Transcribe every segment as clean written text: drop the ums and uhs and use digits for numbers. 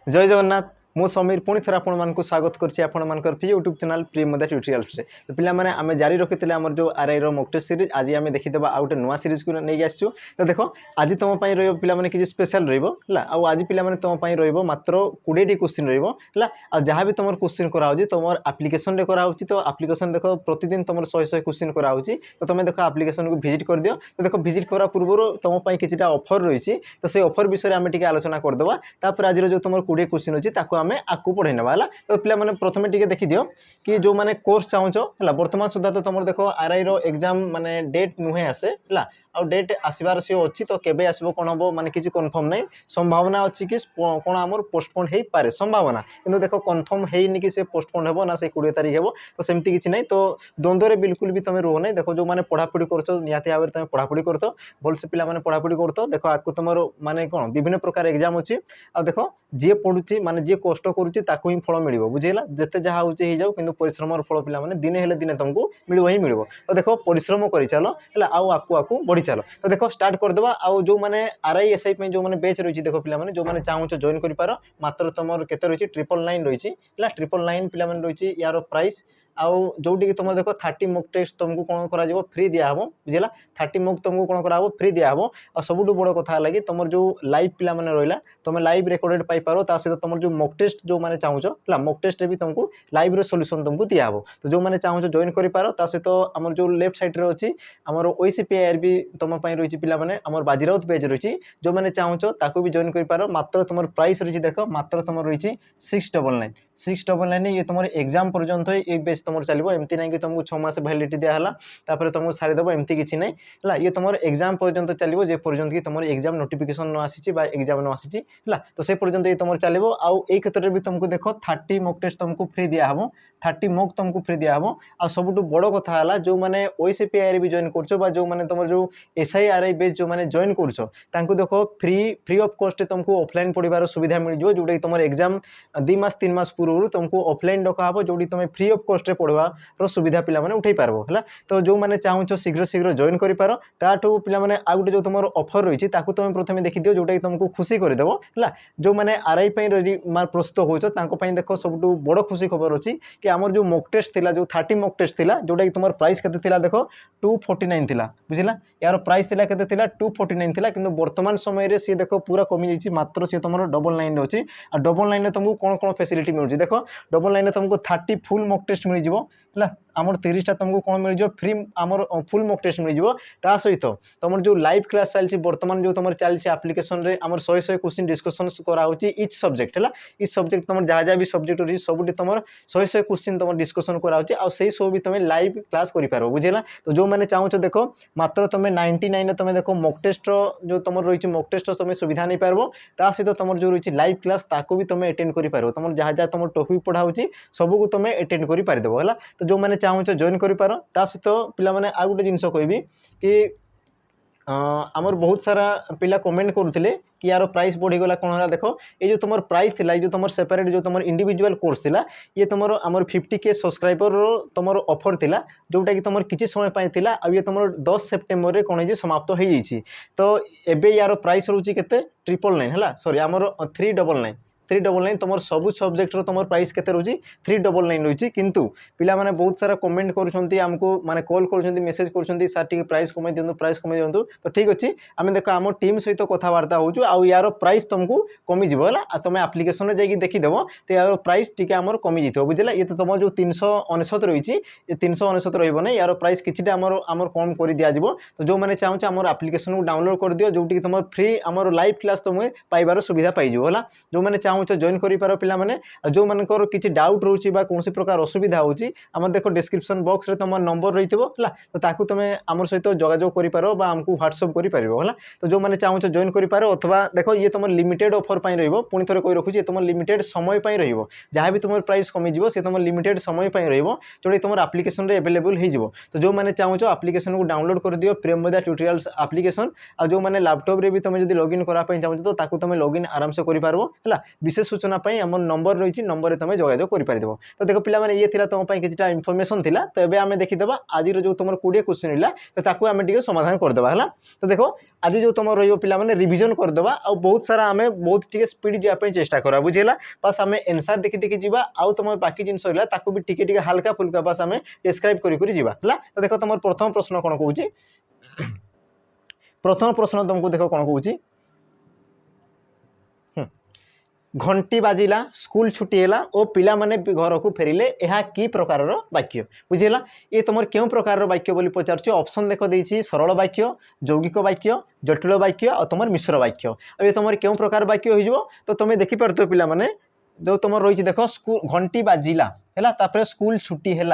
जय जगन्नाथ मु समीर पुणी थर आपको स्वागत कर यूट्यूब चैनल प्रियमदा ट्यूटोरियल्स रे। तो पिला माने आमे जारी रखी आमर जो आरआई रो मॉक टेस्ट सीरीज आज आमे देखिदेबा आ गोटे नुआ सीरीज को नहीं आसछु। तो देखो आज तुम रो पिला माने किछि स्पेशल रहइबो हला आ आज पिला माने तुम रहइबो मात्र 20 टी क्वेश्चन रहइबो हला आ जहां भी तुमर क्वेश्चन करा होची तुमर एप्लीकेशन रे करा होची। तो एप्लीकेशन देखो प्रतिदिन तुमर 100 क्वेश्चन करा होची। तो तुम देखो एप्लीकेशन को विजिट कर दियो। तो देखो विजिट करा पूर्व तुम पई किछिटा ऑफर रहिछि। तो से ऑफर विषय आमे टिके आलोचना कर देबा। तापर आज जो तुमर 20 क्वेश्चन होची ताको आमे आकु पढ़े नेबा हला। तो पिला माने प्रथमे टिके देखि दियो कि जो माने कोर्स चाहूचो हला वर्तमान सुधा तो तुमर देखो आरआई रो एग्जाम माने डेट नुहे आसे हला आ डेट आसबार से अच्छी। तो केबे आसबो कोन हबो माने किछि कन्फर्म नै संभावना अछि कि कोन हमर पोस्टपोन हेई पारे संभावना किंतु देखो कन्फर्म हेइनि कि से पोस्टपोन हेबो ना से 20 तारिख हेबो। तो सेमति किछि नै। तो द्वंद्व रे बिल्कुल भी तमे रहो नै। देखो जो माने पढ़ापढ़ी करछो नियाते आवर तमे पढ़ापढ़ी करतो भल से पिला माने पढ़ापढ़ी करतो। देखो आकु तमरो माने कोन विभिन्न प्रकार एग्जाम अछि आ देखो जे पढुची माने जे कष्ट करूची ताकू ही फल मिलिबो बुझिला। जते जहा होचे हे जाऊ किंतु परिश्रमर फल पिला माने दिने हेले दिने तुमको मिलिबो ही मिलिबो। तो देखो परिश्रम करि चलो हला आउ आकु आकु बढ़ी चलो। तो देखो स्टार्ट कर देबा आ जो माने आरआई एसआई पे जो माने बैच रहिची देखो पिला माने जो माने चाहूचो जॉइन करि पारो मात्र तमर केते रहिची 999 रहिची हला 999 पिला माने रहिची यारो प्राइस आउ जोटी कि तुम देखो 30 मॉक टेस्ट तुमको कौन करा जिवो फ्री दिया हबो बुझिला। 30 मॉक तुमको कौन करा हबो फ्री दिया हबो। आ सबुटु बड़ कथा लागी तुमर जो लाइव पिला माने रहिला तुम लाइव रिकॉर्डेड पाई पारो ता सहित तुमर जो मॉक टेस्ट जो माने चाहूचो हला मॉक टेस्ट रे भी तुमको लाइव रे सॉल्यूशन तुमको दिया हबो। तो जो माने चाहूचो जॉइन करि पारो ता सहित हमर जो लेफ्ट साइड रे अछि हमर ओसीपीआईआर भी तुम पई रहिची पिला माने हमर बाजीराउत पेज रहिची जो माने चाहूचो ताको भी जॉइन करि पारो। मात्र तुमर प्राइस रहिची देखो मात्र तुमर रहिची 699 ये तुमर एग्जाम पर्यंत ये बेच तुमर चलिबो। एमती नै कि तुमको 6 मास वैलिडिटी दिया हला तापर तुमको सारी देबो एमती किछि नै हला। ये तुमर एग्जाम पर्यंत चलिबो जे पर्यंत कि तुमर एग्जाम नोटिफिकेशन न आसीची बा एग्जाम न आसीची हला। तो से पर्यंत ये तुमर चलिबो। आ ए क्षेत्र भी तुमको देखो 30 मॉक टेस्ट तुमको फ्री दिया हबो 30 मॉक तुमको फ्री दिया हबो। आ सबुटु बड़ कथा हला जो माने ओसीपीआईआर भी जॉइन करछो बा जो माने तुमर जो एसआईआरआई बेच जो माने जॉइन करछो तांको देखो फ्री ऑफ कॉस्ट तुमको ऑफलाइन पढिबार सुविधा मिल जो जोटा कि तुमर एग्जाम 2 मास 3 मास पूर्व तुमको ऑफलाइन डका हबो जोटी तुम फ्री ऑफ कॉस्ट रे पढवा रो सुविधा पिला माने उठै पारबो हला। तो जो माने चाहूचो शीघ्र शीघ्र जॉइन करि पारो ताठो पिला माने आ गुटे जो तुमर ऑफर रहिची ताकू तुम प्रथमे देखि दियो जोटा कि तुमको खुशी करि देबो हला। जो माने आरआई पई रेडी मार प्रस्तुत होचो तांको पई देखो सबटु बड़ खुशी खबर अछि कि हमर जो मॉक टेस्ट थिला जो 30 मॉक टेस्ट थिला जोटा कि तुमर प्राइस केते थिला देखो 249 थिला बुझिला। यार प्राइस थिला केते थिला 249 थिला किंतु वर्तमान समय रे से देखो पूरा कमी जाईची मात्र से तुमर 999 रे अछि। आ 999 रे तुमको कोन कोन फैसिलिटी मिलुची देखो 999 रे तुमको 30 फुल मॉक टेस्ट मिल जिवो हला। आमर 30 टा तुमको कोन मिल जिवो फ्री आमर फुल मॉक टेस्ट मिल जिवो। ता सहित तुमर जो लाइव क्लास चलची वर्तमान जो तुमर चलची एप्लीकेशन रे आमर 100 क्वेश्चन डिस्कशन करा होची इच सब्जेक्ट हला। इच सब्जेक्ट तुमर जहा जहा भी सब्जेक्ट रही सबुटी तुमर 100 क्वेश्चन तुमर डिस्कशन करा होची आ सेही सब भी तुम लाइव क्लास करि पारो बुझिला। तो जो माने चाहूचो देखो मात्र तुम 99 रे तुम देखो मॉक टेस्ट जो तुमर रहिची मॉक टेस्ट तुम सुविधा नै पारबो ता सहित तुमर जो रहिची लाइव क्लास ताको भी तुम अटेंड करि पारो। तुमर जहा जहा तुमर टॉपिक पढा होची सबु को तुम अटेंड करि पारि देबो हला। तो जो माने चाहूचो जॉइन करि पारो ता सहित पिला माने आ गुटे जिंस कहबी कि आमर बहुत सारा पिला कमेंट करुथिले कि यार प्राइस बढ़ी गला कोन होला। देखो ये जो तुमर प्राइस थिला ये जो तुमर सेपरेट जो तुमर इंडिविजुअल कोर्स थिला ये तुमर आमर 50K सब्सक्राइबर रो तुमर ऑफर थिला जोटा कि तुमर किछि समय पय थिला आ ये तुमर 10 सेप्टेम्बर रे कोन जे समाप्त हो जाईची। तो एबे यार प्राइस रहउची केते 999 हला सॉरी आमर 399 तुमर सब सब्जेक्ट रो तुमर प्राइस केते रहउची 399 रहउची। किंतु पिला माने बहुत सारा कमेंट करूछंती हमको माने कॉल करूछंती मेसेज करूछंती सर टिके प्राइस कमे दियंतु तो ठीक अछि आमे देखो हम टीम सहित कथा वार्ता होछु आ यार प्राइस तुमको कमी जिवो हला। आ तुम एप्लीकेशन रे जाई देखि देबो तो यार प्राइस टिके हमर कमी जितो बुझिला। ये तो तुम जो 399 रहिची ये 399 रहइबो नै यार प्राइस किछिटा हमर कम करि दिया जिवो। तो जो माने चाहूछ हमर एप्लीकेशन को डाउनलोड कर दियो जोटी कि तुम फ्री हमर लाइव क्लास तुम पाइबार सुविधा पाइ जिवो हला। जो माने चाहूछ जॉइन करि पारो पिला माने जो मानकर किछि डाउट रहउची बा कोनसी प्रकार असुविधा होची हमर देखो डिस्क्रिप्शन बॉक्स रे तुम नंबर रहितबो हला। तो ताकू तुम हमर सहित जोगाजोग करि पारो बा हमकु व्हाट्सएप करि पारिबो हला। तो जो माने चाहूछ जॉइन करि पारो अथवा देखो ये तुम लिमिटेड ऑफर पई रहइबो पुनी थरे कोइ रखुची तुम लिमिटेड समय पई रहइबो जहा भी तुम प्राइस कमी जिवो से तुम लिमिटेड समय पई रहइबो जोडी तुम एप्लीकेशन रे अवेलेबल हे जिवो। तो जो माने चाहूछ एप्लीकेशन को डाउनलोड कर दियो प्रियमदा ट्यूटोरियल्स एप्लीकेशन आ जो माने लैपटॉप रे भी तुम जदी लॉगिन करा पई चाहूछ तो ताकू तुम लॉगिन आराम से करि पारबो हला। विशेष सूचना आम नंबर रही नंबर तुम जोगाजोग कर। तो देख पे ये तुम किसी इनफर्मेशन था। तो ये आम देखीदे आज जो तुम 20 क्वेश्चन रहा तो ताकू आम टे समाधान करदे है। तो देख आज जो तुम पे रिविजन करदे आ बहुत सारा आम बहुत टे स्पीड जावाई चेष्टा करा बुझेगा। बस आम एनसर देखी देखी जावा आउ तुम बाकी जिन रहा भी टे हाल्का फुल्का बस आम डिस्क्राइब करी जावा है। तो देख तुम प्रथम प्रश्न कौन कौन प्रथम प्रश्न तुमको देख कौन कौन घंटी बाजिला स्कूल छुट्टी है और पिला माने घर को फेरिले यह कि प्रकार वाक्य बुझेगा। ये तुम क्यों प्रकार वाक्य बोली पचार ऑप्शन देख देती सरल वाक्य यौगिक वाक्य जटिल वाक्य और तुम मिश्र वाक्य ये तुम क्यों प्रकार वाक्य हो तो तुम देखिपार पे माने जो तुम रही देख स्कूल घंटी बाजिला है स्कूल छुट्टी है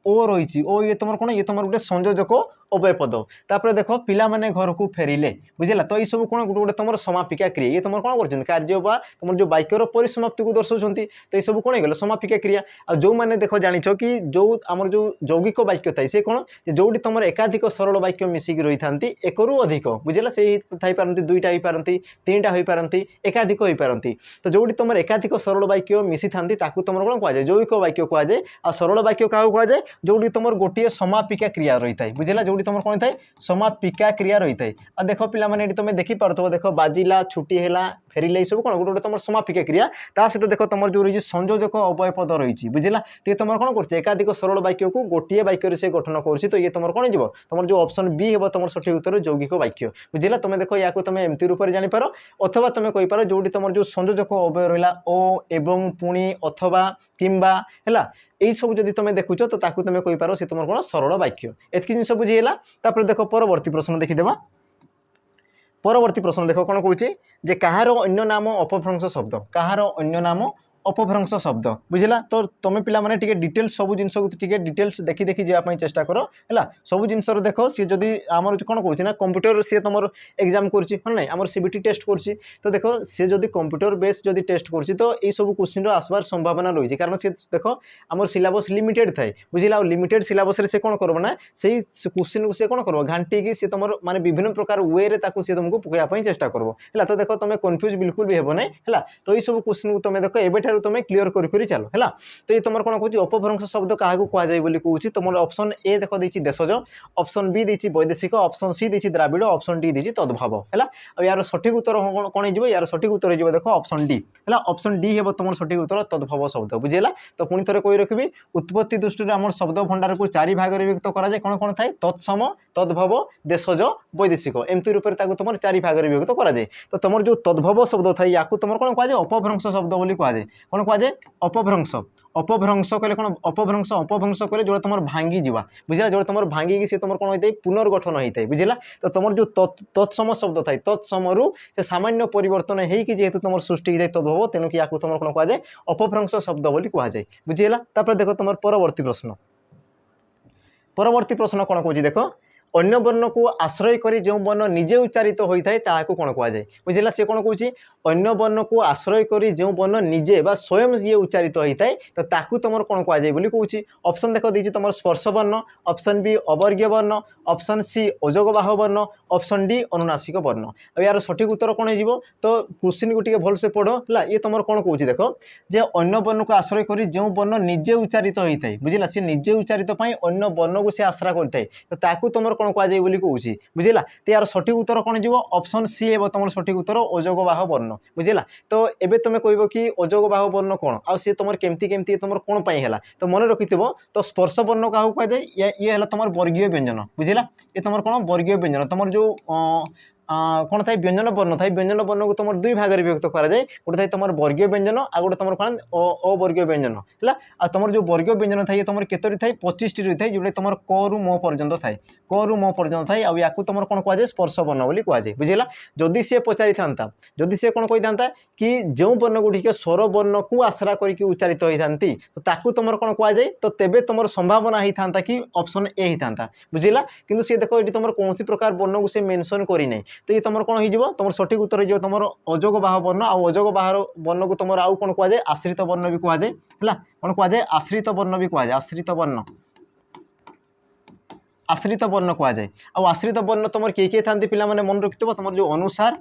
ओ रही ओ ये तुम कौन ये तुम गोटे संयोजक अव्यय पद तापर देख पिला माने घर को फेरिले बुझेगा। तो ये सब कौन गोटे गोटे तुम समापिका क्रिया ये तुम कौन कर कार्य बा तुम जो वाक्यर परिसमाप्ति को दर्शाऊँ। तो ये सब कौन हो समापिका क्रिया आ जो मैंने देख जान कि जो आम जो यौगिक वाक्य थाए सी कौन जो तुम एकाधिक सरल वाक्य मिसिक रही था एक रु अधिक बुझेगा से पारती दुईटा हो पारती तीन टा हो पारती एकाधिक हो पारती। तो जो तुम एकाधिक सरल वाक्य मिसी था तुम कौन कहुए यौगिक वाक्य कहुए आ सरल वाक्य क्या कहुए जो तुम गोटे समापिका क्रिया रही है बुझेगा जो तुम कौन थाए समापिका क्रिया रही है। आ देख पे तुम देखी पार्थ देख बाजिला छुट्टी है फेरिले सब कौन गोटे तुम समापिका क्रिया ता सहित देख तुम जो रही संयोजक अव्यय पद रही बुझेगा। तो ये तुम कौन कर एकाधिक सरल वाक्य को गोटे वाक्य से गठन कर। तो ये तुम कौन हो तुम जो ऑप्शन बी है तुम सठिक उत्तर यौगिक वाक्य बुझेगा। तुम देख या तुम एमती रूप से जापर अथवा तुम कहींपार जो तुम जो संयोजक अव्यय रहा ओ एवं पुणी अथवा किंबा है यही सब जब तुम देखुच तो तुम कहींपार सी तुम कौन सरल वाक्य एतकी जिन बुझीगला। तापर देख परवर्ती प्रश्न देखीदेवा परवर्ती प्रश्न देख कौन कहे कहार अन्य नाम अपभ्रंश शब्द कहार अन्य नाम अपभ्रंश शब्द बुझेगा। तो तुम पे डिटेल्स सब जिन डिटेल्स देखी देखी जावाई चेष्टा कर है सब जिन देख सी जदि आमर कौन कौन ना कंप्यूटर सी तुम एग्जाम कर आम सीबीटी टेस्ट कर। तो देख सी जदि कंप्यूटर बेस जदि टेस्ट कर तो ये सब क्वेश्चन आसबार संभावना रही कारण से देख आम सिलेबस लिमिटेड थाए बुझेगा। लिमिटेड सिलेबस से कौन कर ना से क्वेश्चन को सी कौन कर घाटी सी तुम माने विभिन्न प्रकार वे सी तुमको पकड़ाई चेष्टा कर। तो देख तुम कन्फ्यूज बिल्कुल भी हेब ना है। तो ये सब क्वेश्चन को तुम देख एवं तुम क्लीयर कर चलो है। तो ये तुम कौन कह अपभ्रंश शब्द क्या कहुए कौन तुम ऑप्शन ए देख देती देशज ऑप्शन बी देती वैदेशिक ऑप्शन सी देती द्राविड़ ऑप्शन डी देती तद्भाव है। यार सठिक उत्तर कौन हो यार सठिक उत्तर हो देख ऑप्शन डी है ऑप्शन डी है तुम सठिक उत्तर तद्भाव शब्द बुझेगा। तो पुणी थे कही रखी उत्पत्ति दृष्टि आम शब्द भंडार को चारि भाग में विभक्त कराए कौन कौन थाए तत्सम तद्भव देशज वैदेशिक एमती रूप से तुम चारि भाग में विभक्त कराए। तो तुम जो तद्भव शब्द थाए या तुम कौन कहुए अपभ्रंश शब्द बोली कहुए कौन कहुए अपभ्रंश अपभ्रंश कहले कौन अपभ्रंश अपभ्रंश कहले जो तुम भांगी जावा बुझेगा जो तुम भांगी सी तुम कौन होता है पुनर्गठन होता है बुझेगा। तो तुम जो तत्सम शब्द थाए तत्सम से सामान्य परिवर्तन होगी जेहेतु तुम सृष्टि होता है तद्भव तेणु कि तुम कौन कहुए अपभ्रंश शब्द बोली कहुए बुझेगा। तापर देख तुम परवर्ती प्रश्न कौन कौन देख अन्य वर्ण को आश्रय करी जो वर्ण निजे उच्चारित होता है ताकू कौन कहुए बुझेगा। सी कौन कौन अन्य वर्ण को आश्रय करी जो वर्ण निजे बा स्वयं ये उच्चारित होता है तो ताकू तुम कौन कहुए बोली कहूँ। ऑप्शन देख देती तुम स्पर्श वर्ण ऑप्शन बी अवर्गीय वर्ण ऑप्शन सी अजोगबाह वर्ण ऑप्शन डी अनुनासिक वर्ण। अब यार सठिक उत्तर कौन हो तो क्वेश्चन को टिके भलसे पढ़ है। ये तुम कौन कौन देख जे अन्य वर्ण को आश्रय करी जो वर्ण निजे उच्चारित होता है बुझेगा सी निजे उच्चारित अन्य वर्ण को सी आश्रा करता तो ताकू तुम कौन कहुए बोली कहूँ बुझेगा। तो यार सठिक उत्तर कौन हो ऑप्शन सी है तुम सठिक उत्तर अजोगबाह वर्ण बुझेगा। तो एबे तुम कह कि अजोगबाह वर्ण कौन आ सी तुम केमती केमती तुम कौन पाई है तो मन रखिथ। तो स्पर्श वर्ण क्या कहुए ये है तुम वर्गीय व्यंजन बुझेगा। ये तुम कौन वर्गीय व्यंजन तुम जो कौन थाए व्यंजन वर्ण थाए व्यंजन वर्ण को तुम दुई भाग में विभक्त कराए गोटे थाए तुम वर्गीय व्यंजन आ गोटे तुम कौन अवर्गीय व्यंजन है। आ तुम जो वर्गीय व्यंजन थाए तुम केतोटी थाए 25 टी थाए जोटे तुम क रु म पर्यंत थाए क रु म पर्यंत थाए या तुम कौन कहुए स्पर्श वर्ण बोली कहुए बुझेगा। जदि सी पचारि था जदि सी कौन कही था कि जो वर्ण गुड़िक स्वर वर्ण को आश्रा करके उच्चारित होता तो ताकू तुम कौन कहुए तो तेबे तुम संभावना होता कि ऑप्शन ए होता बुझेगा। किंतु सी देख ये तुम कौन प्रकार वर्ण को से मेंशन करना तो ये तुम कौन हो तुम सठिक उत्तर हो तुम अजोगबाह वर्ण आ अजोगबाह वर्ण को तुम आउ कौन कहुए आश्रित वर्ण भी कहुए है कौन कहुए आश्रित वर्ण भी कहुए आश्रित वर्ण कहुए। आश्रित वर्ण तुम किए किए था पे मन रखिथ तुम जो अनुसार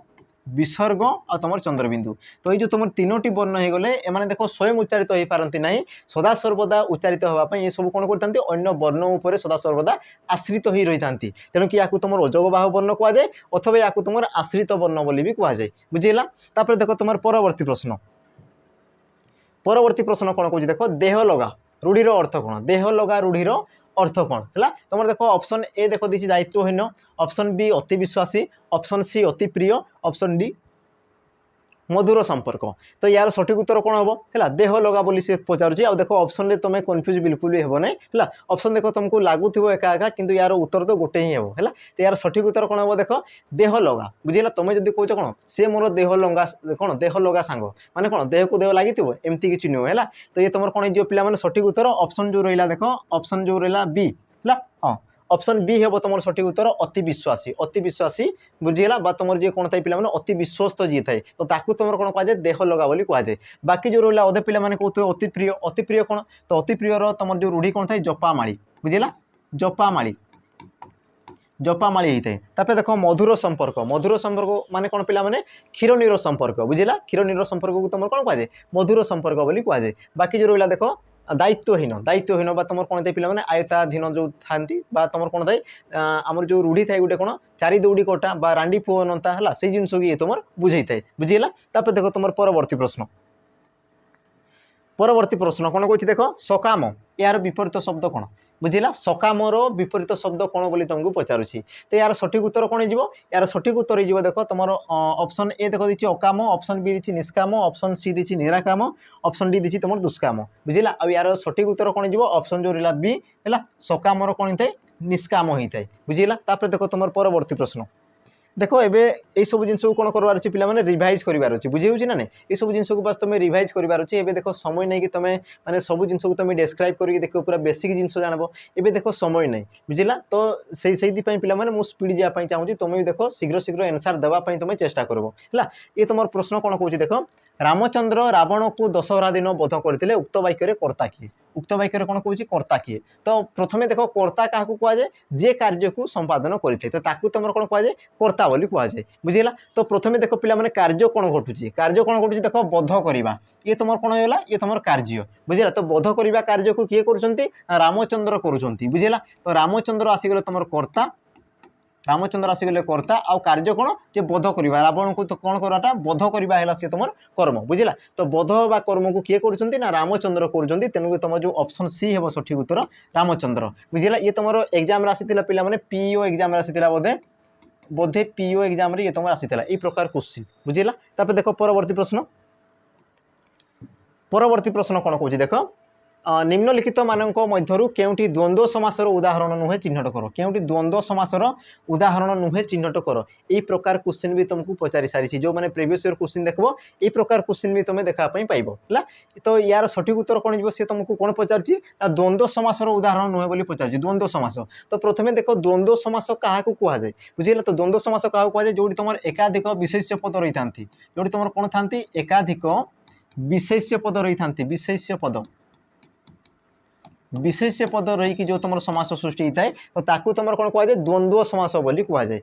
विसर्ग आ तुम चंद्रबिंदु। तो ये तुम तीनोटी वर्ण हो गले एमाने देखो स्वयं उच्चारित हो पारती ना, सदा सर्वदा उच्चारित होगापी ये सब कौन करते अन्य वर्ण उपर सदा सर्वदा आश्रित हो रही था। तेणु कि या तुम अजगबाह वर्ण कहुए अथवा या तुम आश्रित वर्ण बोली भी कहुए। बुझीला। तापर देखो तुम परवर्ती प्रश्न, परवर्ती प्रश्न कौन कौन देख देह लगा रूढ़ीर अर्थ कौन, देह लगा रूढ़ीर अर्थ कौन है। तुम देखो ऑप्शन ए देख दी दायित्वहीन, ऑप्शन बी अति विश्वासी, ऑप्शन सी अति प्रिय, ऑप्शन डी मधुर संपर्क। तो यार सठिक उत्तर कौन हम है, देह लगा बोली सी पचारुची। आ देखो ऑप्शन में तुम कन्फ्यूज बिल्कुल भी हेबो नहीं है। ऑप्शन देखो तुमको लगुव एका एका किंतु यार उत्तर तो गोटे ही हेबो है। तो यार सठिक उत्तर कौन हम देख देह लगा। बुझीला। तुम जब कौच कौन सी मोर देह लगा कौन देह लगा सांग माने कौन देह को देह लगी एमती किसी नुह है। तो ये तुम कौन हो पे सठिक उत्तर ऑप्शन जो रहा देख ऑप्शन जो रहा बी है। हाँ ऑप्शन बी हे तुम सठिक उत्तर अति विश्वासी, अति विश्वासी बुझीला। तुम जी कौन थाई पे अति विश्वस्त जी थाए तो ताकू तुम कौन कहुए देह लगा बोली कहुए। बाकी जो रहा अधे पे कहते अति प्रिय, अति प्रिय कौन तो अति प्रिय तुम जो रूढ़ी कौन थाए जपामाड़ी। बुझीला। जपामाड़ी, जपामाड़ी होता है। तापर देखो मधुर संपर्क, मधुर संपर्क माने कौन पिला माने क्षीरनीर संपर्क। बुझीला। क्षीरनीर संपर्क को तुम कौन कहुए मधुर संपर्क बोली कहुए। बाकी जो रहा देख दायित्वहीन, दायित्वहीन तुम कौन थे पे आयताधीन जो था तुम कौन थाए आमर जो रूढ़ी थाए गोटे कौन चारि दौड़ी कटा बा रांडी पुओ नंता है से जिनस ये तुम बुझे थाए। बुझीला। तापर देखो तुम परवर्ती प्रश्न, परवर्ती प्रश्न कौन कौन देख सकाम यार विपरीत शब्द कौन। बुझीला। सकामर विपरीत शब्द कौन बोली तुमको पचारुछि। तो यार सठिक उत्तर कौन हो, यार सठिक उत्तर हो देख तुम ऑप्शन ए देख दी अकाम, ऑप्शन बी दी निष्काम, ऑप्शन सी दी निराकाम, ऑप्शन डी दी तुम दुष्काम। बुझीला। आ यार सठिक उत्तर कौन हो ऑप्शन जो रहा बी है सकामर कौन होता है निष्काम होता है। बुझीला। तापर देखो तुम परवर्ती प्रश्न देखो एबे ये सब जिन कौन करवार अच्छे पे रिभाइज करार अच्छे बुझे ना नहीं ये सब जिन को बस तुम रिभाइज करार अच्छे। एबे देखो समय नहीं कि तुम माने सब जिन को तुम डेस्क्राइब करके देखो पूरा बेसिक जिन जानब। एबे देखो समय नहीं बुझीला। तो से पे मुझे स्पीड जावाई चाहूँगी तुम भी देखो शीघ्र शीघ्र एनसार देवाई तुम चेष्टा कर। ये तुम प्रश्न कौन कौन देख रामचंद्र रावण को दशहरा दिन बोध करते उक्त वाक्य कर्ता किए, उक्त वाक्य कौन कौन कर्ता किए। तो प्रथमे देख कर्ता क्या कहुए जे कार्य को संपादन करते तो तुम कौन कहुए कर्ता बोली कहुए। बुझीला। तो प्रथमे देख पे कार्य कौन घटुची, कार्य कौन घटुची देख बोध करवा ये तुम कौन होगा ये तुम कार्य। बुझीला। तो बोध करवा कार्य को किए कर रामचंद्र करुँच। बुझीला। तो रामचंद्र आसीगले तुम कर्ता, रामचंद्र आसीगले कर्ता आ कार्य कौन जे बोध करवा रावण को तो कौन कराटा बोध करवा है सी तुम कर्म। बुझीला। तो बोध बा कर्म को किए कर रामचंद्र कर तेणुक तुम जो ऑप्शन सी है सठिक उत्तर रामचंद्र। बुझीला। ये तुम एग्जाम आसी पे पीओ एग्जाम आसी बोधे बोधे पीओ एग्जाम ये तुम आसी ये प्रकार क्वेश्चन। बुझीला। तापर देखो परवर्ती प्रश्न, परवर्ती प्रश्न कौन कौन देख निम्नलिखित मानक मध्यरु केउंटी द्वंद्व समासर उदाहरण नुहे चिन्हट कर, केउंटी द्वंद्व समासर उदाहरण नुहे चिन्हट कर। यही प्रकार क्वेश्चन भी तुमको पचारि सारी जो मैंने प्रीवियस ईयर क्वेश्चन देखो ये प्रकार क्वेश्चन भी तुम देखापी पाइब है। तो यार सठिक उत्तर कौन हो सी तुमको कौन पचार द्वंद्व समासर उदाहरण नुहे बोली पचार द्वंद्व समास। तो प्रथमे देख द्वंद्व समास क्या कहुए। बुझीला। तो द्वंद्व समास क्या कहुए जो तुम एकाधिक विशेष्य पद रही था जो तुम कौन था एकाधिक विशेष्य पद रही था विशेष्य पद विशेष्य पद रही जो तुम समास सृष्टि होता है तो ताकू तुम कौन कहुए द्वंद्व समास बोली कहुए।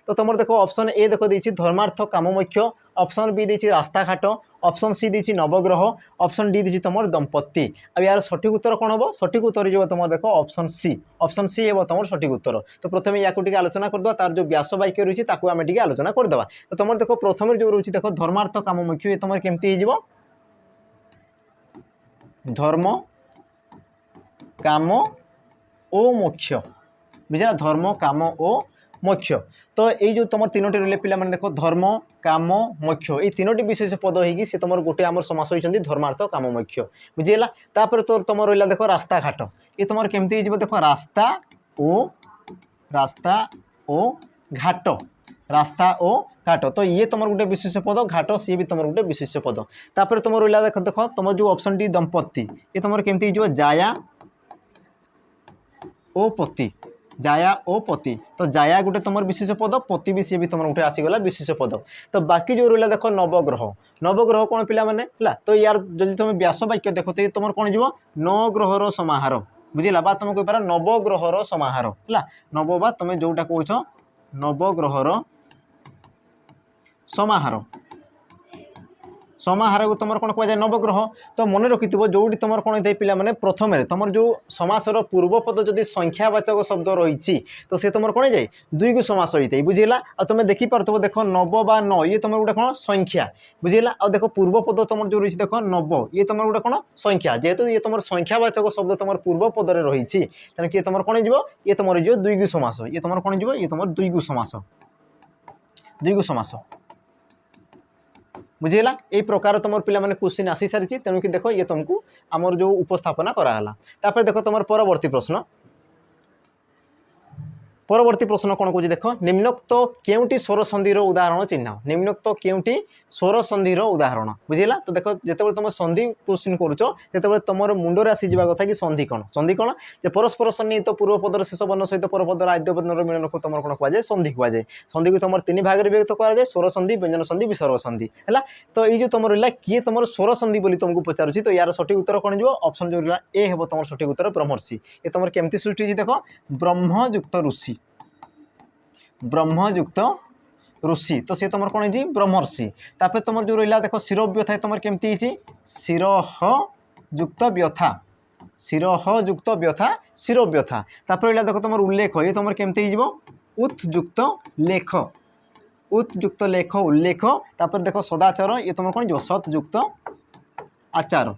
तो तुम देखो ऑप्शन ए देख दी धर्मार्थ काममुख्य, ऑप्शन बी दी रास्ताघाट, ऑप्शन सी दी नवग्रह, ऑप्शन डी दी तुम दंपत्ति। अब यार सठिक उत्तर कौन हम सठिक उत्तर जो तुम देखो ऑप्शन सी, ऑप्शन सी है तुम सठिक उत्तर। तो प्रथम या आलोचना करदे तार जो व्यास वाक्य रही है आम टे आलोचना करदे। तो तुम देखो प्रथम जो रही देख धर्मार्थ काममुख्य ये तुम केमती हो धर्म काम ओ मोक्ष। बुझा। धर्म काम ओ मोक्ष। तो ये जो तुम तीनोटी रही पे देख धर्म काम मोक्ष ये तीनोटी विशेष पद होगी सी तुम गोटे आम समास होती धर्मार्थ काम मोक्ष। बुझीला। तापर तो तुम रहा देख रास्ताघाट ये तुम केमती देख रास्ता ओ घाट, रास्ता ओ घाट। तो ये तुम गोटे विशेष पद घाट सी भी तुम गोटे विशेष पद। तापर तुम रहा देख देख तुम जो ऑप्शन डी दंपत्ति ये तुम केमती जाया ओ पति, जाया ओ पति। तो जाया गोटे तुम विशेष पद पति भी सी भी तुम गोटे आसीगला विशेष पद। तो बाकी जो रहा देख नवग्रह, नवग्रह कौन पे है। तो यार जब तुम व्यास वाक्य देख तो तुम कौन जीव नवग्रहर समाहार। बुझीला। बा तुम कहीपर नवग्रहर समाहार है। नव बा तुम जोटा कौच नवग्रहर समाहार समाहार को तुम कौन कहुए नवग्रह तो मन रखि जो तुम कौन होता है पे प्रथम तुम जो समासर पूर्वपद जदि संख्यावाचक शब्द रही तो सी तुम कौन जाए दुई को समास होता है बुझेगा आ तुम देखिपे देख नव बा न ये तुम गोटे कौन संख्या बुझेगा आ देख पूर्वपद तुम जो रही देख नव ये तुम गोटे कौन संख्या जेहेतु ये तुम संख्यावाचक शब्द तुम पूर्वपद रही तेणु किए तुम कौन ये तुम दुई को समास ये तुम कौन ये तुम दुई को समास बुझेगा यही प्रकार तुम पे क्वेश्चन आसी सारी तेणुक देख ये तुमको आमर जो उपस्थापना कराला तापर देख तुम परवर्ती प्रश्न परवर्ती प्रश्न कौन कौन देख निम्नोक्त केउटी स्वर संधि उदाहरण चिन्ह निम्नोक्त केउटी स्वर संधि उदाहरण बुझेगा तो देख जिते तुम संधि क्वेश्चन करुचे तुम मुंडे आसी जावा कथा कि संधि कौन जे परस्पर सन्निहित पूर्वपदर शेष वर्ण सहित परपदर आद्य वर्णर मिलन को तुम कौन कहुए संधि कहुए संधि को तुम तीन भाग में विभक्त कराए स्वर संधि व्यंजन संधि विसर्ग संधि है तो ये तुम रहा किए तुम स्वर संधि बोली तुमको पचारुची तो यार सठिक उत्तर कौन जो ऑप्शन जो रहा ए हे तुम सठिक उत्तर ब्रह्मर्षि ये तुम केमती सृष्टि देख ब्रह्मयुक्त ऋषि ब्रह्मयुक्त ऋषि तो सी तुम कौन है ब्रह्मर्षि तापर तुम जो रहा देख शिरव्यथा तुम केमती शिरह युक्त व्यथा शिरयुक्त व्यथा शिरव्यथा तापर रहा देख तुम उल्लेख ये तुम केमती उत्युक्त लेख उत्युक्त लेख उल्लेख तापर देख सदाचार ये तुम कौन सतयुक्त आचार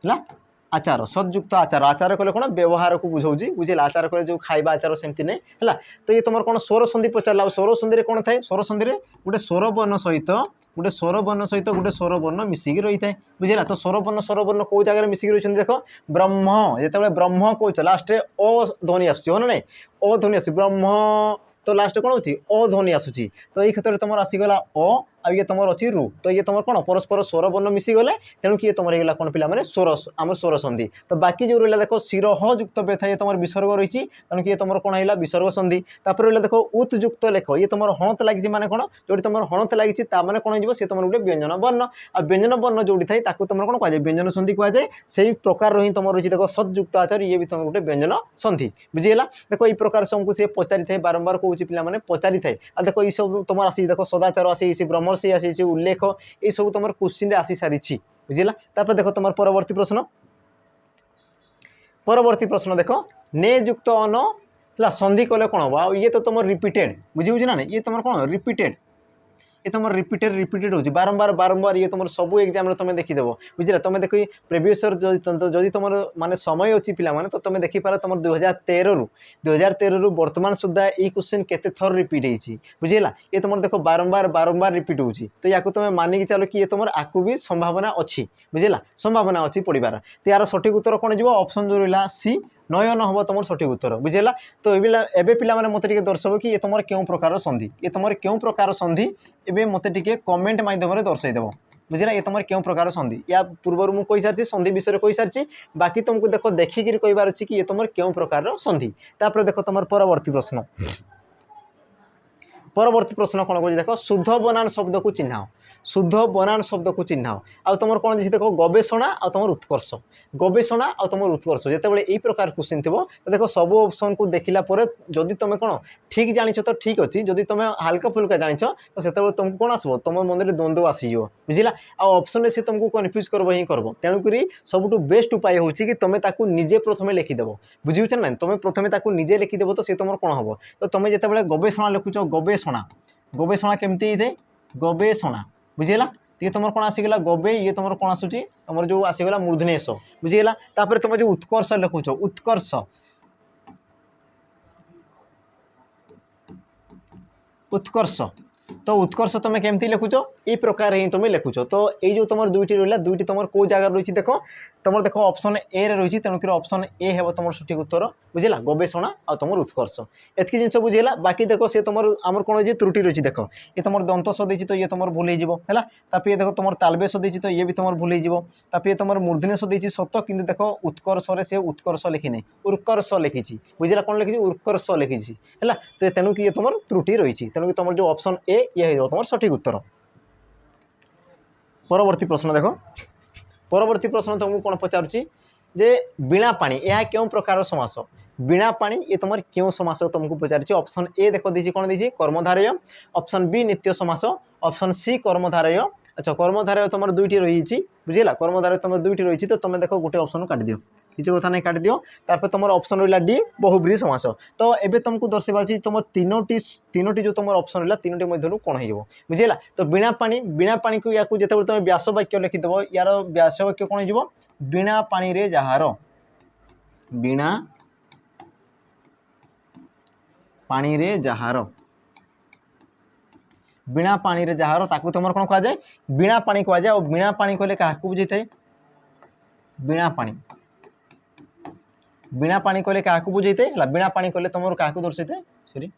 है आचार सतयुक्त आचार आचार कले कौन व्यवहार को बुझाऊँ बुझे आचार कले जो खाଇବା आचार सेमती नहीं है तो ये तुम कौन स्वर संधि पचारा स्वर संधि कौन थाए स्वर संधि गोटे स्वर वर्ण सहित गोटे स्वर वर्ण सहित गोटे स्वर वर्ण मिसिकी रही है बुझेगा तो स्वर वर्ण कौ जगह मिसिकी रही देख ब्रह्म जिते ब्रह्म कौच लास्ट अ ध्वनि आसूँ ना अ ध्वनि आस ब्रह्म तो लास्ट कौन हो अध्वनि आसूँ तो ये क्षेत्र में तुम आसीगला अ आ ये तुम अच्छी रु तो ये तुम कौन परस्पर स्वर वर्ण मिसीगले तेणु किए तुम रहा कौन पे स्वर आम स्वर संधि तो बाकी जो रहा देख शिरयुक्त व्यथा ये तुम विसर्ग रही तेणु किए तुम कौन है विसर्ग संधि तापर रहा देख उत्युक्त लेख ये तुम हणत लगी माने कौन जो तुम हणत लगी मैंने कौन हो तुम गोटे व्यंजन वर्ण आ व्यंजन वर्ण जो थाए तुम कौन कहुए व्यंजन संधि कहुए से प्रकार ही तुम रही देख सतयुक्त आचार ये भी तुम गोटे व्यंजन संधि बुझीगला देख ये प्रकार सबको सी पचारि थाए बारंबार कौच पे पचारि थाए आ देख ये सब तुम आसी देख सदाचार आसी ब्रह्म से आसी उल्लेख ये सब तुम क्वेश्चन आसी सारी बुझेगा तापर देख तुम परवर्ती प्रश्न देख ने युक्त अन है संधि कले कौन हम ये तो तुम रिपीटेड बुझे ना ये तुम कौन रिपीटेड ये तुम रिपीटेड हो बारंबार बारंबार ये तुम सब एग्जाम तुम देखीदेव बुझे तुम देख प्रिवियस जदि तुम माने समय अच्छी पे तो तुम देखिपार तुम 2013 रु वर्तमान सुधा ये क्वेश्चन केते थर रिपीट होती बुझेगा ये तुम देख बारंबार बारंबार रिपीट होती तो या तुम मानिकी चलो कि ये तुम आकु भी संभावना अच्छी बुझेगा संभावना अच्छी पढ़ार तो यार सठिक उत्तर कौन जो ऑप्शन जो रहा सी नयन हम तुम सठिक उत्तर बुझेगा तो एबे पिला माने मते टिके दर्शाव कि ये तुम क्यों प्रकार संधि ये तुम क्यों प्रकार संधि एबे मते टिके कमेंट माध्यम दर्शाईदेव बुझेगा ये तुम क्यों प्रकार संधि या पूर्व मुझे कही सारी संधि विषय कही सारी बाकी तुमको देख देखिकी कहार अच्छी कि ये तुम क्यों प्रकार संधि तापर देख तुम परवर्ती प्रश्न कौन कह देख शुद्ध बनान शब्द को चिन्ह शुद्ध बनान शब्द को चिन्ह आ तुम कौन देख गवेषणा आ तुम उत्कर्ष गवेषणा आ तुम उत्कर्ष जिते यही प्रकार क्वेश्चन थी तो देख सब ऑप्शन को देखला जदि तुम कौन ठीक जानिछ तो ठीक अच्छी जदि तुम हाल्का फुल्का जानिछ तो से तुमको कौन आसो तुम मन में द्वंद्व आसीज बुझला आ ऑप्शन से तुमको कन्फ्यूज करब ही करब तेणुक सबुठ बेस्ट उपाय हो कि तुम ताकू निजे प्रथम लिखिदेव बुझे ना तुम प्रथम ताकू निजे लिखिदेव तो सी तुम कौन हम तो तुम जिते गवेषणा लिखुच गवेषणा केमती है गवेषणा बुझेगा ये तुम कौन आसीगला गवे ये तुम कौन आसूची तुम जो आसीगला मूर्धनेश बुझेगा तापर तुम जो उत्कर्ष लिखुच उत्कर्ष उत्कर्ष तो उत्कर्ष तुम केमती लिखुच ये प्रकार ही तुम लिखुच तो ये जो तुम दुईटी रहा दुईटी तुम कौ जगह रही देख तुम देख ऑप्शन ए रही तेणुक ऑप्शन ए है तुम सठिक उत्तर बुझेगा गवेषणा आ तुम उत्कर्ष एतकी जिन बुझेगा बाकी देख सी तुम आमर कौन हो त्रुटि रही देख ये तुम दंत सदी तो ये तुम भूल है ये देख तुम तालबे सदी तो ये भी तुम भूल ये तुम मूर्धन्य सदी सत कि देख उत्कर्ष से उत्कर्ष लिखी नहीं उत्कर्ष लिखी बुझेगा कौन लिखी उत्कर्ष लिखी है तो तेणुक ये तुम त्रुटि रही तेणुक तुम जो ऑप्शन ए ये तुम सठिक उत्तर परवर्ती प्रश्न देख परवर्ती प्रश्न तुमको कौन पचारुची जे बीणा पानी यह क्यों प्रकार समास बीणा पानी ये तुम क्यों समास तुमको पचार ऑप्शन ए देख दी कौन दी कर्मधारय ऑप्शन बी नित्य समास ऑप्शन सी कर्मधारय अच्छा कर्मधारय तुम दुईटी रही बुझेगा कर्मधारय तुम दुईटी रही तो तुम देख गोटे ऑप्शन काट दियो किसी कथा नहीं काट दियो तापर तुम ऑप्शन रहा डी बहुब्रीहि समास तो एबे तुमको दर्शाइबार तुम तीनोटी जो तुम ऑप्शन रहा तीनोटी मध्य कौन हो बुझेगा तो बीणा पानी को या जिते तुम व्यास वाक्य लिखिदेव यार व्यास वाक्य कौन हो बीणा पानी रे जहार बीणा पानी रे जहार बीणा पानी रे जहार ताकू तुम कौन कह जाए बीणा पानी कह जाए और बीणा पानी कहले क्या बुझे थाए बीणा पानी कहले क्या बुझे थाए बीणा पानी कहले तुम क्या दर्शे थाए सॉरी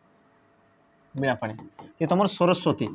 बीणा पानी ये तुम सरस्वती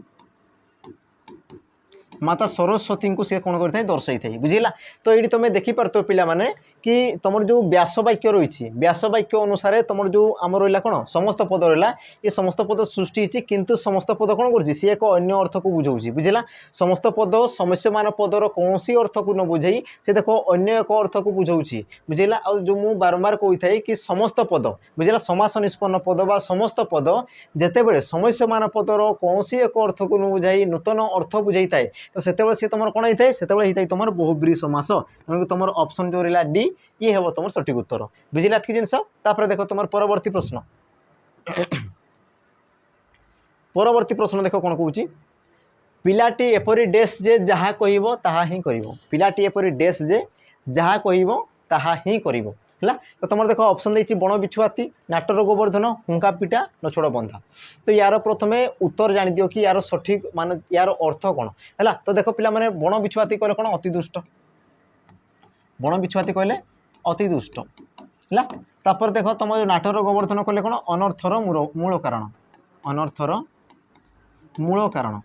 माता सरस्वती को सी कौन करता है दर्शाई थे बुझेगा तो ये तुम देखिपार तो पिला माने कि तुम जो व्यास वाक्य रही व्यास वाक्य अनुसार तुम जो आम रहा कौन समस्त पद रहा ये समस्त पद सृष्टि किंतु समस्त पद कौन कर सी एक अन्य अर्थ को बुझाऊँ बुझेगा समस्त पद समस्यमान पदर कौन अर्थ को न बुझे से देख अन्य एक अर्थ को बुझाऊँ बुझेगा आ जो मुझे बारंबार कही था कि समस्त पद बुझेगा समास निष्पन्न पद बा समस्त पद जिते समस्यमान पदर कौन एक अर्थ को न बुझाई नूतन अर्थ बुझे थाए तो से तुम कौन होता है से होता है तुम बहुब्रीहि समास तेणुक तुम ऑप्शन जो रहा डी ये हम तुम सठिक उत्तर बुझेगा कि जिनस देख तुम परवर्ती प्रश्न परवर्ती प्रश्न देख कौन कौच पिलाटी एपरी डेस जे जहाँ कह ताहा ही करिवो पिलाटी एपरी डेस जे जहाँ कह ताहा ही करिवो है तो तुम देख ऑप्शन देती बण बिछुआती नाटर गोवर्धन हुंका पिटा नछोड़ बंधा तो यार प्रथमे उत्तर जानी दियो कि यार सठिक मान यार अर्थ कौन है तो देख पिला माने बण बिछुआती कहले कौन अति दुष्ट बण बिछुआती कहले अति दुष्ट है तापर देख तुम जो नाटर गोवर्धन कहले कौन अनर्थर मूल कारण अनर्थर मूल कारण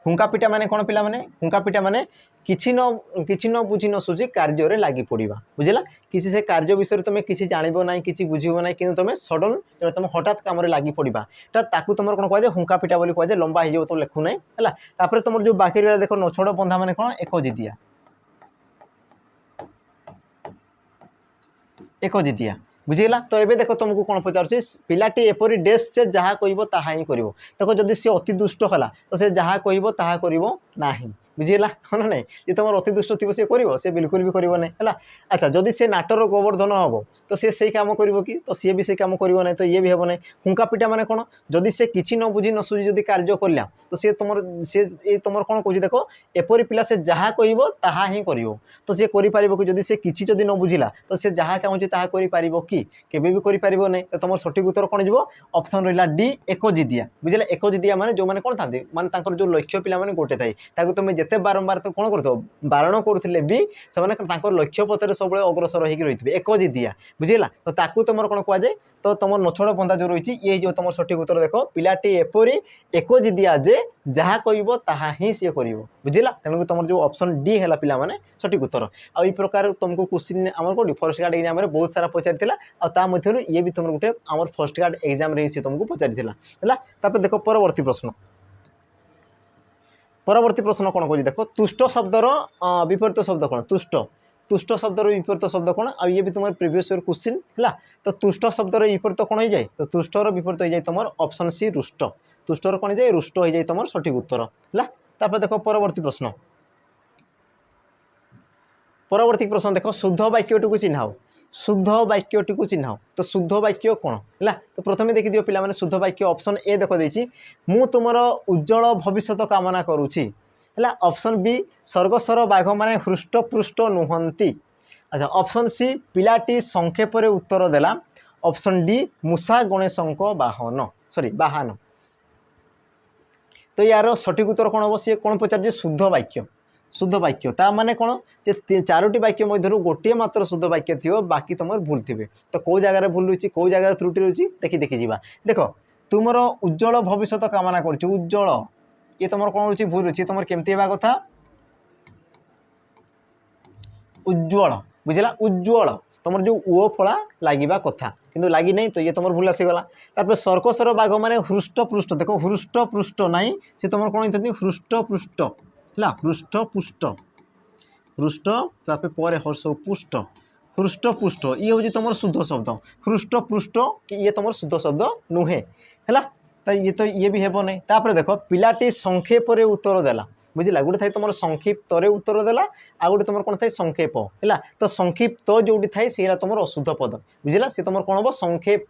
हुंका पिटा माने कौन पिला माने हुंका पिटा माने किछि न बुझी न सुझी कार्य लगी पड़ा बुझेगा किसी से कार्य विषय तुम किसी जानव ना कि बुझब ना कि तुम सडन तुम हठात कम लगी पड़ा ताकू तुम कौन कह हुंका पिटा बोली कह लंबा हो तो लिखु ना है तुम जो बाकी रहा देख नछोड़ बंधा माने कौन एक जिदिया बुझेगा तो ये देख तुमको कौन पचार पिलाटी एपरी डेस से जहाँ कह ताहा ही कर देख जदि सी अति दुष्ट है तो से जहाँ कह ताहा कर ना बुझेगा हाँ ना ये तुम अति दुष्ट थी सी कर बिल्कुल भी करना है अच्छा जदि से नाटर गोवर्धन हम तो सी कम कर कि तो सी भी से कम करना तो ये भी हम ना हुंका पिटा माने कौन जदि से किसी न बुझी न सुझी जदि कार्य कला तो सी तुम कौन कह देख एपरी पिला से जहाँ कह ताहा ही कर तो सी कर कि जदि से किसी जदि न बुझिला तो सी जहाँ चाहूँ ताहा कर कि केबे भी करि पारिबो नै तो तुम सठिक उत्तर कौन जीवो ऑप्शन रहा डी एक जिदिया बुझे एक जिदिया माने जो माने कौन था माने जो लक्ष्य पिला माने गोटे थाए ताकू तुम जिते बारंबार तो कौन कर बारण करुले भी से लक्ष्य पथर सब अग्रसर होकर रही एक जिदिया बुझेगा तो ताकू तुम कौन कह जाए तो तुम नछोड़ बंधा जो रही ये जो तुम सठिक उत्तर देख पिलाटी एपरी एक जिदिया जे जहाँ कह ताहा ही सी कर बुझेगा तेणुक तुम जो ऑप्शन डी है पिला माने सठिक उत्तर आई प्रकार तुमको क्वेश्चन आम कौन फर्स्ट गार्ड एग्जाम में बहुत सारा पचार मध्य ये भी तुम गोटे आम फर्स्ट गार्ड एग्जाम रे तुमको पचार है देख परवर्ती प्रश्न कौन कह देख तुष्ट शब्दर विपरीत शब्द कौन तुष्ट शब्दर विपरीत शब्द कौन आ ये भी तुम प्रीवियस ईयर क्वेश्चन है तो तुष्ट शब्दर विपरीत कौन हो जाए तो तुष्टर विपरीत हो जाए तुम ऑप्शन सी रुष्ट तुष्टर कौन जाए रुष्ट हो जाए तुम सठिक उत्तर है देख परवर्ती प्रश्न देख शुद्ध वाक्यटी को चिन्हाओ शुद्ध वाक्यटी को चिन्हाओ तो शुद्ध वाक्य कौन है तो प्रथम देखी दियो पिला माने शुद्ध वाक्य ऑप्शन ए देख देछि मु तुमर उज्जवल भविष्य कामना करुछि है ऑप्शन बी स्वर्गस्वर बाघ माने हृष्ट पृष्ठ नुहंती अच्छा ऑप्शन सी पिलाटी संक्षेप उत्तर देला ऑप्शन डी मूषा गणेशंक वाहन सॉरी वाहन तो यार सठिक उत्तर कौन हम सी कौन पचार शुद्ध वाक्य शुद्ध वाक्य ता माने कौन जे चारोटी वाक्य मध्य गोटे मात्र शुद्ध वाक्य थी बाकी तुम भूल थे तो कौ जगार भूल रही कौ जगार त्रुटि रही देखी देखी जा देख तुम उज्जवल भविष्य कामना कर उज्जवल ये तुम कौन रही भूल रही तुम केमती होगा कथा उज्जवल बुझेगा उज्जवल तुम जो ओ फला लगे कथा किंतु लगी नहीं तो ये तुम भूल आसीगला तापर सर्कसर बाघ माने हृष्ट पृष्ठ देख हृष्ट पृष्ठ ना सी तुम कौन होती हृष्ट पृष्ठ है पृष्ठ पुष्ट पृष्ठ तापर पर हर्ष पुष्ट हृष्ट पुष्ट ये हूँ तुम शुद्ध शब्द हृष्ट पृष्ठ ये तुम शुद्ध शब्द नुहे है ये भी हेब नहीं तापर देख पिलाटी संक्षेप उत्तर देला बुझला गोटे थाए तुम संक्षिप्त उत्तर देला आ गोटे तुम कौन थाए संक्षेप है तो संक्षिप्त जोटी थाए सी तुम अशुद्ध पद बुझला सी तुम कौन हम संक्षेप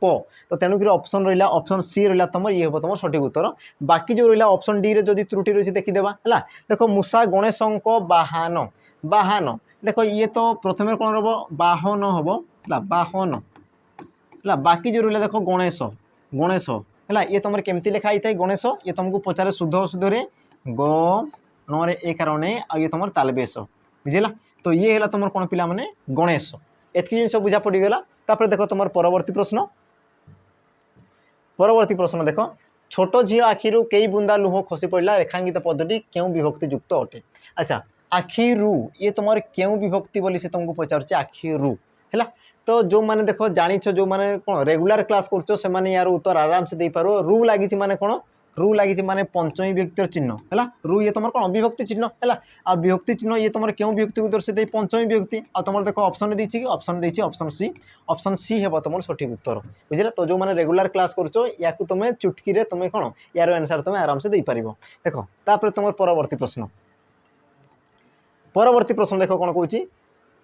तो तेणुक ऑप्शन रहा ऑप्शन सी रहा तुम ये हम तुम सठिक उत्तर बाकी जो रहा ऑप्शन डी रे जदि त्रुटि रही देखीदेवा है देख मूषा गणेश बाहन बाहन देख ये तो प्रथम कौन हम बाहन हम है बाहन है बाकी जो रहा देख गणेश गणेश है ये तुम केमती लिखा ही गणेश ये तुमको पचारे शुद्ध अशुद्ध ग नरे ए कारण आ ये तुम तालबेश बुझेगा तो ये है तुम कौन पिला माने गणेश एतकी जिन बुझा पड़गला तापर देख तुम परवर्ती प्रश्न देख छोट झी आखिरु कई बुंदा लुह खसी पड़ा रेखांकित पदटी क्यों विभक्ति युक्त अटे अच्छा आखिरु ये तुम क्यों विभक्ति बोली से तुमको पचार आखिरु है तो जो मैंने देख जाच जो मैंने कौन रेगुलर क्लास कर यार उत्तर आराम से दे पार रु लगी माने कौन रु लगी माने पंचमी विभक्तिर चिन्ह है रु ये तुम कौन विभक्ति चिन्ह है आ विभक्ति चिन्ह ये तुम क्यों विभक्ति को दर्शाई पंचमी विभक्ति आ तुम देख ऑप्शन देती ऑप्शन सी है तुम सठिक उत्तर बुझे तो जो मैंने रेगुलर क्लास कर तुम चुटकी तुम कौन यार आंसर तुम आराम से दे पार देख तापर तुम परवर्ती प्रश्न देख कौन कौन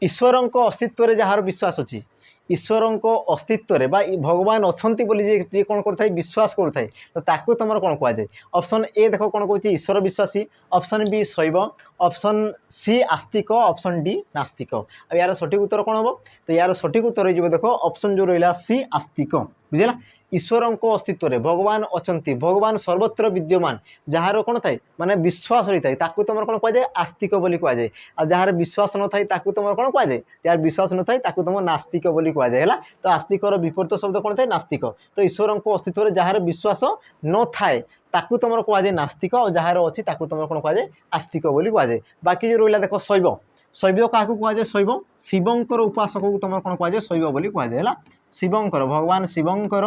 ईश्वर अस्तित्व जार विश्वास अच्छी ईश्वर अस्तित्व भगवान अच्छी बोली कौन करता विश्वास करता तो ताकू तुम कौन कहुए ऑप्शन ए देख कौन कौन ईश्वर विश्वासी ऑप्शन बी शैव ऑप्शन सी आस्तिक ऑप्शन डी नास्तिक आ यार सठिक उत्तर कौन हम तो यार सठिक उत्तर हो देख ऑप्शन जो रहा सी आस्तिक बुझेगा ईश्वर अस्तित्व भगवान अच्छा भगवान सर्वत्र विद्यमान जार कौन थाए माने विश्वास रही है ताकू तुम कौन कहुए आस्तिक बोली कहुए आ जार विश्वास न थाए ताकू तुम कौन कहुए जार विश्वास न थाए ताकू तुम नास्तिक बोली कहुए है तो आस्तिकर विपरीत शब्द कौन थाए नास्तिक तो ईश्वर अस्तित्व जार विश्वास न थाए ताकू तुम कहुए नास्तिक और जार अच्छी ताकू तुम कौन कहुए आस्तिक बोली कहुए बाकी जो रहा देख शैव शैव क्या कहुए शैव शिवंकर उपासक को तुम कौन कहुए शैव बोली कहुए है शिवंकर भगवान शिवंकर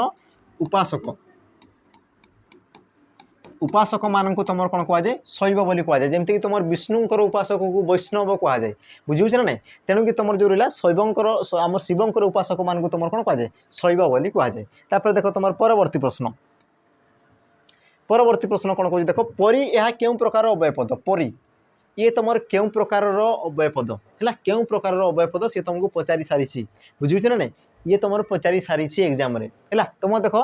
उपासक उपासक मान तुम कौन कहुए शैव बोली कहुए जमीक तुम विष्णुकर उपासक को वैष्णव कहुए बुझे ना नहीं तेणु कि तुम जो रहा शैवंकर आम शिवंकर उपासक मान तुम कौन कहुए शैव बोली कहुए तापर देख तुम परवर्ती प्रश्न कौन कह देख परी यह क्यों प्रकार अव्ययपद परी ये तुम क्यों प्रकार अव्ययपद है क्यों प्रकार अव्ययपद सी तुमको पचारि सारी बुझे ना नहीं ये तुम पचारि सारी एग्जाम है तुम देख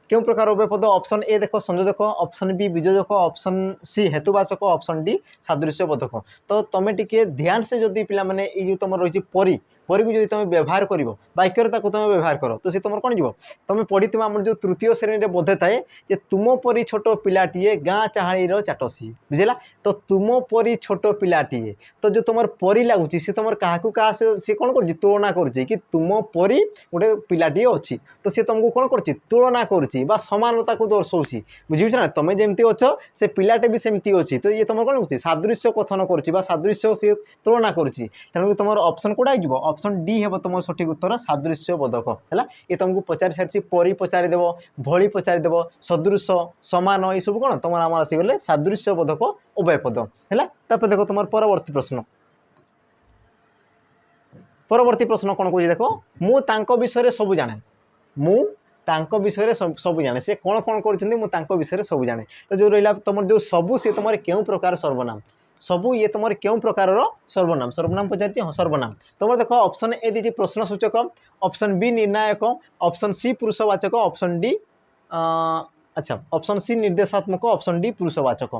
क्यों प्रकार अव्ययपद ऑप्शन ए देख संयोजक ऑप्शन बी वियोजक ऑप्शन सी हेतुवाचक ऑप्शन डी सादृश्य बोधक तो तुम टिके ध्यान से जदि पिला माने ये जो तुम रही परी परी को जो तुम व्यवहार कर वाक्यर तुम व्यवहार कर तो सी तुम कौन जीव तुम पढ़ी आम जो तृतीय श्रेणी में बोधे थाए जे तुम परी छोट पिलाटीए गाँ चाहाड़ीर चाटसी बुझेगा तो तुम परी छोट पिलाटीए तो जो तुम परी लगुच सी तुम क्या क्या सी कौन कर तुलना कर तुम परी गोटे पिलाटीए अच्छी तो सी तुमको कौन कर तुलना कर समानता को दर्शाऊँ बुझे ना तुम जमी अच्छ से पिलाटे भी सेमती अच्छी तो ये तुम कौन कर सादृश्य कथन कर सादृश्य सी तुलना करूँ तुम ऑप्शन कौटा हो ऑप्शन डी है तुम सठिक उत्तर सादृश्य बोधक है ये तुमको पचारि सारी परी पचारिदेव भली पचारिदेव सदृश समान ये सब कौन तुम आम आसीगले सादृश्य बोधक उभयपद है देख तुम परवर्ती प्रश्न कौन कह देख मु विषय सब जाने मु विषय सब जाने से कौन कौन कर विषय सब जाने तो जो रहा तुम जो सबू सी तुम क्यों प्रकार सर्वनाम सबू ये तुम क्यों प्रकार सर्वनाम सर्वनाम पचारि हाँ सर्वनाम तुम देख ऑप्शन ए दी प्रश्न सूचक ऑप्शन बी निर्णायक ऑप्शन सी पुरुषवाचक ऑप्शन डी अच्छा ऑप्शन सी निर्देशात्मक ऑप्शन डी पुरुषवाचक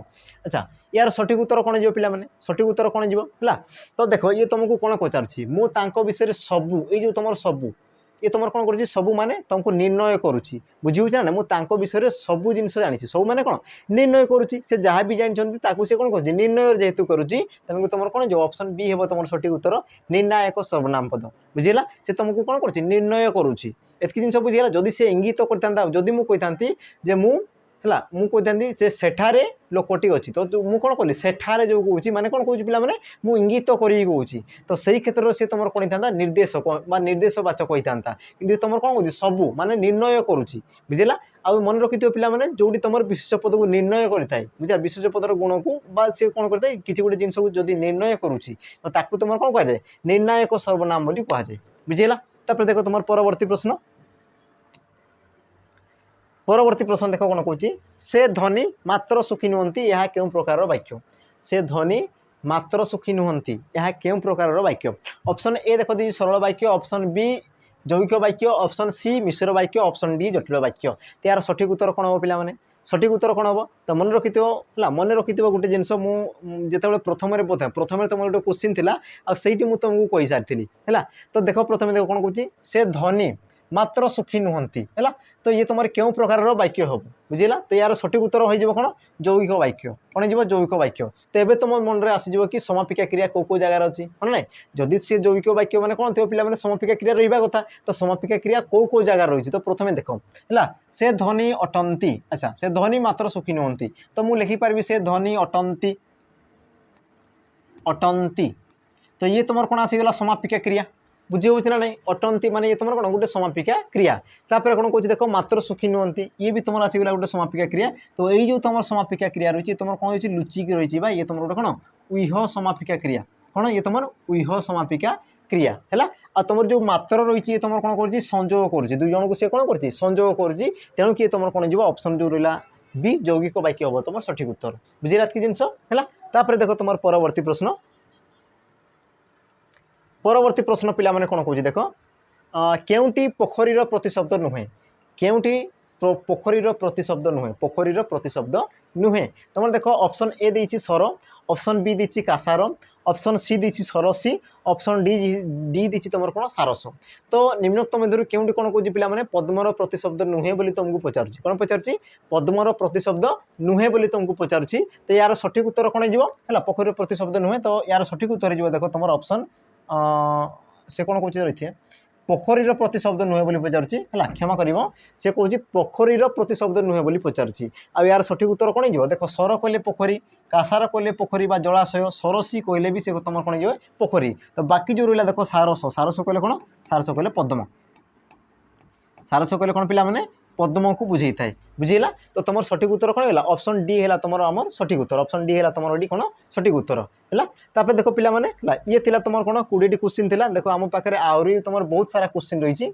अच्छा यार सठिक उत्तर कौन जो पिला सठिक उत्तर कौन जीव है तो देख ये तुमको कौन पचार मुझे विषय सबू ये जो तुम सबू ये तुम कौन कर सबू माने तुमको निर्णय करुच्ची बुझे ना मुझे विषय सबू जिन जानी सब माने कौन निर्णय करुच्ची से जहाँ भी जानते से कौन कर निर्णय जेहेतु करुच्ची तेणुक तुम कौन जो ऑप्शन बी है तुम सठिक उत्तर निर्णायक सर्वनाम पद बुझेगा से तुमको कौन कर निर्णय करुच्ची एतकी जिन बुझेगा जदि से इंगित करता जदि मुझे जे मु है मुझे से सेठारे लोकटी अच्छी तो मुझे कौन कली सेठारे जो कौच माने कौन कौच पिला मु इंगित करी कौच तो सही क्षेत्र में सी तुम कौन था निर्देशक निर्देशवाचक होता कि तुम कौन कौच सबू माने निर्णय करुच्ची बुझेगा आउ मन रखिथिबो पिला माने जोडी तमर विशेष पद को निर्णय करिथाय बुझा विशेष पदर गुण को बा से कोन करथाय किछि गोटे जिंस को जदी निर्णय करूछि तो ताकू तमर कोन कहै जाय निर्णायक सर्वनाम बोली कहै जाय बुझिला। तापर देखो तमर परवर्ती प्रश्न देखो कोन कहूछि से धनी मात्र सुखी नुहंती यह केउ प्रकार वाक्य से धनी मात्र सुखी नुहंती यह केउ प्रकार वाक्य। ऑप्शन ए देखो दी सरल वाक्य ऑप्शन बी जौगिक वाक्य ऑप्शन सी मिश्र वाक्य ऑप्शन डी जटिल वाक्य। तो यार सठिक उत्तर कौन हम पिला माने सठिक उत्तर कौन हम तो मन रखिथो मन रखिथो गोटे जिनस मुझे प्रथम बोधा प्रथम तुम गोटे क्वेश्चन थिला आ सेठी मु तुमको कहि सारथिली हैला। तो देखो प्रथम देखो कौन कहूछि से धनी मात्र सुखी नुहंती है तो ये तुम क्यों प्रकार वाक्य हम बुझेगा। तो यार सठिक उत्तर हो कौन जौगिक वाक्य कौन हो जौगिक वाक्य। तो ये तुम मन में आसीज कि समापिका क्रिया कौ जगार अच्छी है ना जदि सी जौगिक वाक्य मैंने कौन थो पे समापिका क्रिया रहा कथा तो समापिका क्रिया कौ जगार रही। तो प्रथम देख है से धनी अटंती अच्छा से धनी मात्र सुखी नुहंती तो मुझे लिखिपारि से धनी अटंती अटंती तो ये तुम कौन आसीगला समापिका क्रिया बुझी हो ना नहीं अटंती माने ये तुम कौन गोटे समापिका क्रिया। तापर कौन कह देखो मात्र सुखी नुहंती ये भी तुम आसीगला गोटे समापिका क्रिया। तो यही जो तुम समापिका क्रिया रही तुम कौन हो लुचिकी रही ये तुम गोटे कौन उह समापिका क्रिया कौन ये तुम उह समापिका क्रिया है। आ तुम जो मात्र रही तुम कौन कर संजोग कर दुई जन को सी कौन कर संजोग कर तेणु किए तुम कौन हो ऑप्शन जो रहा बी जौगिक वाक्य हम तुम सठिक उत्तर बुझेगा कि जिनस है। देखो तुम परवर्ती प्रश्न पिला माने कौन कौच देख केउटी पोखरीर प्रतिशब्द नुहे केउटी पोखरीर प्रतिशब्द नुहे पोखरीर प्रतिशब्द नुहे तुम देख ऑप्शन ए देछि सर ऑप्शन बी देछि कासार ऑप्शन सी देछि सरसी ऑप्शन डी देछि तुम कौन सारस। तो निम्नोक्त मध्य केउटी कौन कौच पिला माने पद्मर प्रतिशब्द नुहे बोली तुमको पचारुछि कौन पचारुछि पद्मर प्रतिशब्द नुहे बोली तुमको पचारुछि। तो यार सठिक उत्तर कौन है पोखरीर प्रतिशब्द नुहे तो यार सठिक उत्तर हो देख तुम ऑप्शन से कौन कौच रही है पोखरीर प्रतिशब्द नुहे बोली पचारुछि है क्षमा कर से कौन पोखरीर प्रतिशब्द नुहे बोली पचारुछि। आ यार सठिक उत्तर कौन हो देख सर कहले पोखरी कासार कहले पोखरी बा जलाशय सरसी कहले भी से तुम कौन हो पोखरी। तो बाकी जो रहा देख सारस सारस कहले कौन सारस कहले पद्म सारस कहले कौन पिला माने पद्म को बुझे थाए बुझेगा। तो तुम सठिक उत्तर कौन है ऑप्शन डी है तुम आम सठिक उत्तर ऑप्शन डी है तुम डी कौन सठिक उत्तर है। तापर देख पिला माने ये थिला तुम कौन 20 क्वेश्चन थिला देखो आम पाखे आहरी तुम बहुत सारा क्वेश्चन रही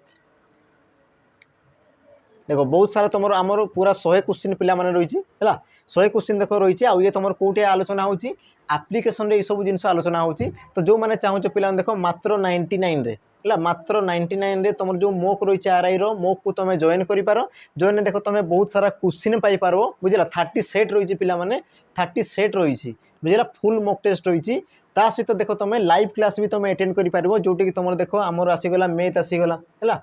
देखो बहुत सारा तुम आमर पूरा 100 क्वेश्चन पिला माने रही है 100 क्वेश्चन देख रही है ये तुम कौटे आलोचना होची एप्लिकेशन रे सब जिन आलोचना होची। तो जो मैंने चाहूँ पिला देख मात्र 99 रे है मात्र 99 रे तुम जो मोक रही आरआई मोक को तुम जॉइन कर जॉइन देख तुम बहुत सारा क्वेश्चन पाइपर बुझेगा 30 सेट रही पिला माने 30 सेट रही बुझेगा फुल मोक टेस्ट रही ता सहित देख तुम लाइव क्लास भी तुम अटेंड कर जोटि कि तुम देख आमर आसीगला मैथ आसीगला है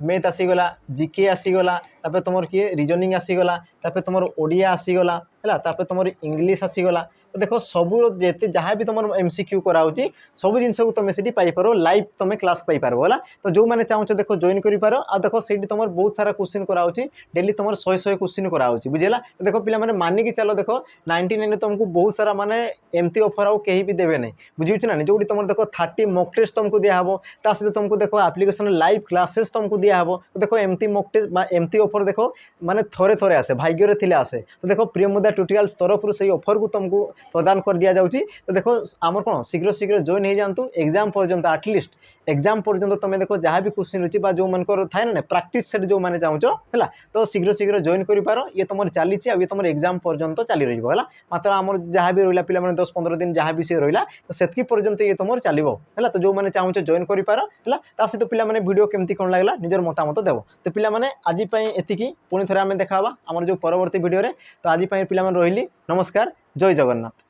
मैथ आसीगला जीके आसीगला तापर तुम किए रिजनिंग आसीगला तापर तुम ओडिया आसीगला है तुम इंग्लिश आसीगला। तो देख सब जेते जहाँ भी तुम एमसीक्यू कराऊँगी सब जिन तुम से पाइपर लाइव तुम क्लास पाइपर है। तो जो मैंने चाहूँ देख जॉइन कर देख से तुम बहुत सारा क्वेश्चन कराऊँगी डेली तुम 100 क्वेश्चन कराऊँगी बुझेगा। तो देख पिला माने मानिकी चलो देख 99 तुमको बहुत सारा माने एमती ऑफर आउ कहीं भी देवे नहीं बुझे ना जो तुम देख 30 मॉक टेस्ट तुमको दिहब ता सहित तुमको देख एप्लिकेशन लाइव क्लासेस तुमको दिहब। तो देख एमती मॉक टेस्ट एमती ऑफर देख माने थोड़े थोड़े आसे भाग्य थे आसे। तो देख प्रिय मुद्दा ट्यूटोरियल्स तरफ से ऑफर को तुमको प्रदान कर दिया जाउची। तो देखो आमर कौन शीघ्र शीघ्र जॉइन हो जातु एग्जाम पर्यंत एटलिस्ट एग्जाम पर्यंत तुम देखो जहाँ भी क्वेश्चन रही जो मन थाए ना प्रैक्टिस सेट जो मैंने चाहूँ है तो शीघ्र शीघ्र जॉइन कर ये तुम चली ये तुम एग्जाम पर्यंत चली रही है मात्र आम जहाँ भी रहा पे 10-15 दिन जहाँ भी सी रहा तो से पर्यंत ये तुम चलो है। तो जो मैंने चाहूँ जॉइन कर सहित पे वीडियो केमती कौन लगला निजर मतामत देव। तो पे आज एति पुणी थे आम देखा आम जो परवर्ती वीडियो तो आज पे रही नमस्कार जय जगन्नाथ।